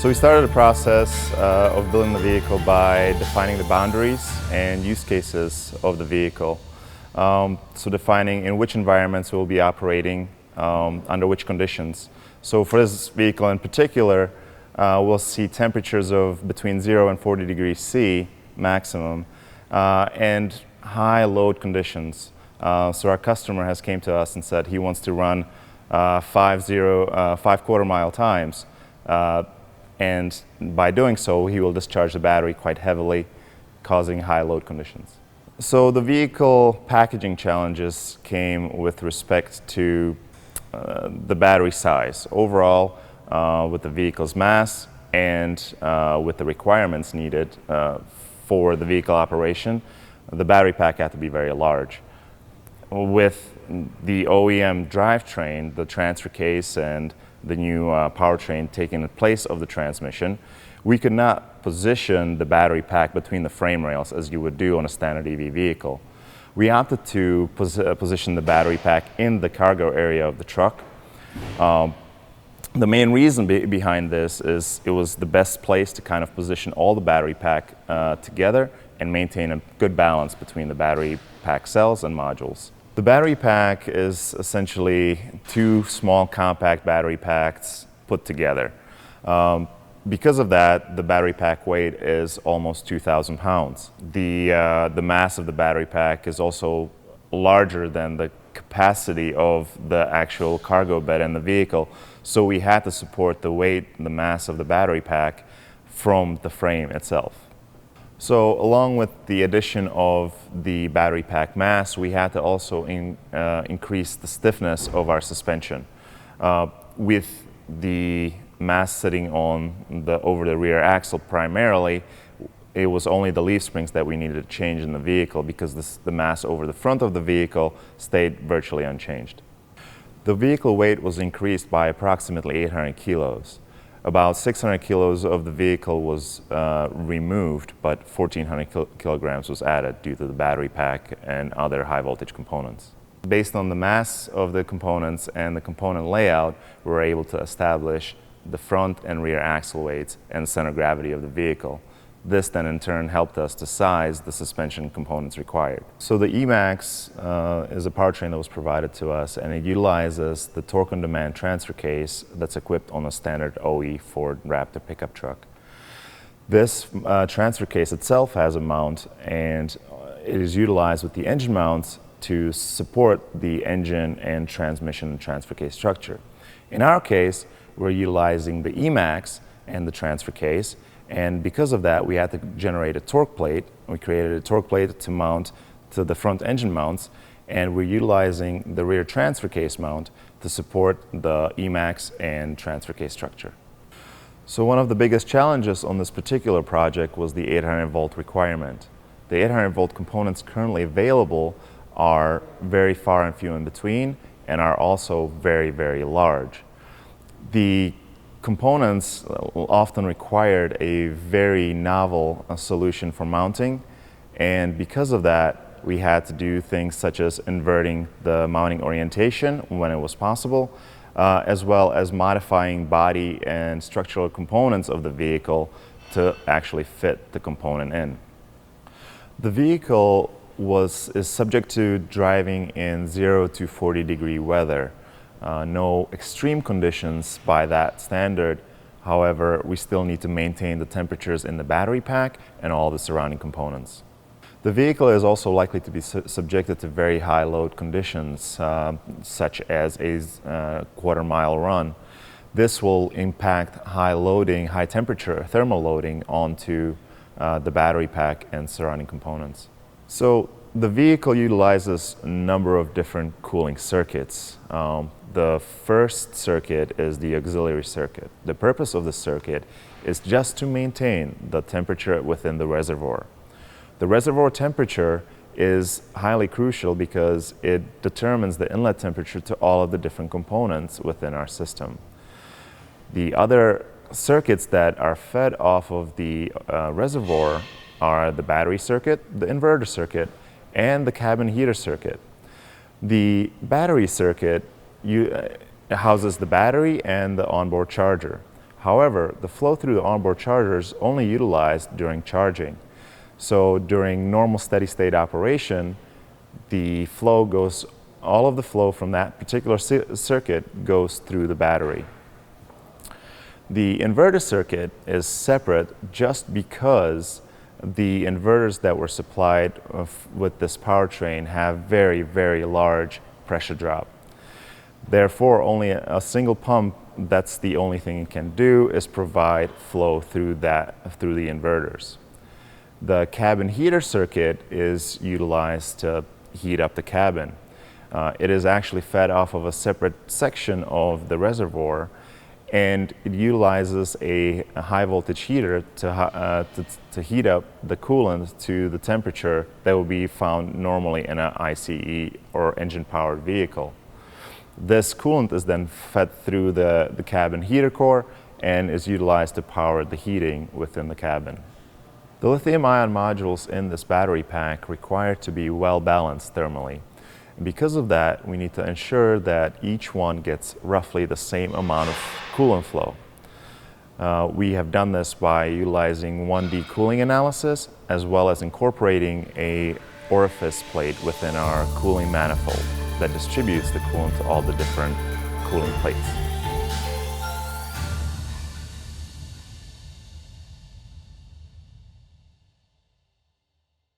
So we started the process of building the vehicle by defining the boundaries and use cases of the vehicle. So defining in which environments we'll be operating, under which conditions. So for this vehicle in particular, we'll see temperatures of between 0 and 40 degrees C maximum, and high load conditions. So our customer has came to us and said he wants to run 5 quarter-mile times. And by doing so, he will discharge the battery quite heavily, causing high load conditions. So the vehicle packaging challenges came with respect to the battery size. Overall, with the vehicle's mass and with the requirements needed for the vehicle operation, the battery pack had to be very large. With the OEM drivetrain, the transfer case, and the new powertrain taking the place of the transmission, we could not position the battery pack between the frame rails as you would do on a standard EV vehicle. We opted to position the battery pack in the cargo area of the truck. The main reason behind this is it was the best place to kind of position all the battery pack together and maintain a good balance between the battery pack cells and modules. The battery pack is essentially two small compact battery packs put together. Because of that, the battery pack weight is almost 2,000 pounds. The mass of the battery pack is also larger than the capacity of the actual cargo bed in the vehicle, so we had to support the weight and the mass of the battery pack from the frame itself. So along with the addition of the battery pack mass, we had to also increase the stiffness of our suspension. With the mass sitting on over the rear axle primarily, it was only the leaf springs that we needed to change in the vehicle because the mass over the front of the vehicle stayed virtually unchanged. The vehicle weight was increased by approximately 800 kilos. About 600 kilos of the vehicle was removed, but 1,400 kilograms was added due to the battery pack and other high voltage components. Based on the mass of the components and the component layout, we were able to establish the front and rear axle weights and center of gravity of the vehicle. This then in turn helped us to size the suspension components required. So the E-Max is a powertrain that was provided to us, and it utilizes the torque-on-demand transfer case that's equipped on a standard OE Ford Raptor pickup truck. This transfer case itself has a mount, and it is utilized with the engine mounts to support the engine and transmission and transfer case structure. In our case, we're utilizing the E-Max and the transfer case, and because of that, we had to generate a torque plate. We created a torque plate to mount to the front engine mounts, and we're utilizing the rear transfer case mount to support the E-Max and transfer case structure. So one of the biggest challenges on this particular project was the 800 volt requirement. The 800 volt components currently available are very far and few in between and are also very, very large. The components often required a very novel solution for mounting, and because of that, we had to do things such as inverting the mounting orientation when it was possible, as well as modifying body and structural components of the vehicle to actually fit the component in. The vehicle is subject to driving in 0 to 40 degree weather. No extreme conditions by that standard. However, we still need to maintain the temperatures in the battery pack and all the surrounding components. The vehicle is also likely to be subjected to very high load conditions, such as a quarter-mile run. This will impact high loading, high temperature thermal loading onto the battery pack and surrounding components. So the vehicle utilizes a number of different cooling circuits. The first circuit is the auxiliary circuit. The purpose of the circuit is just to maintain the temperature within the reservoir. The reservoir temperature is highly crucial because it determines the inlet temperature to all of the different components within our system. The other circuits that are fed off of the reservoir are the battery circuit, the inverter circuit, and the cabin heater circuit. The battery circuit houses the battery and the onboard charger. However, the flow through the onboard charger is only utilized during charging. So during normal steady state operation, all of the flow from that particular circuit goes through the battery. The inverter circuit is separate just because the inverters that were supplied with this powertrain have very, very large pressure drop. Therefore, only a single pump, that's the only thing it can do, is provide flow through the inverters. The cabin heater circuit is utilized to heat up the cabin. It is actually fed off of a separate section of the reservoir, and it utilizes a high voltage heater to heat up the coolant to the temperature that will be found normally in an ICE or engine powered vehicle. This coolant is then fed through the cabin heater core and is utilized to power the heating within the cabin. The lithium-ion modules in this battery pack require to be well balanced thermally. And because of that, we need to ensure that each one gets roughly the same amount of coolant flow. We have done this by utilizing 1D cooling analysis, as well as incorporating an orifice plate within our cooling manifold that distributes the coolant to all the different cooling plates.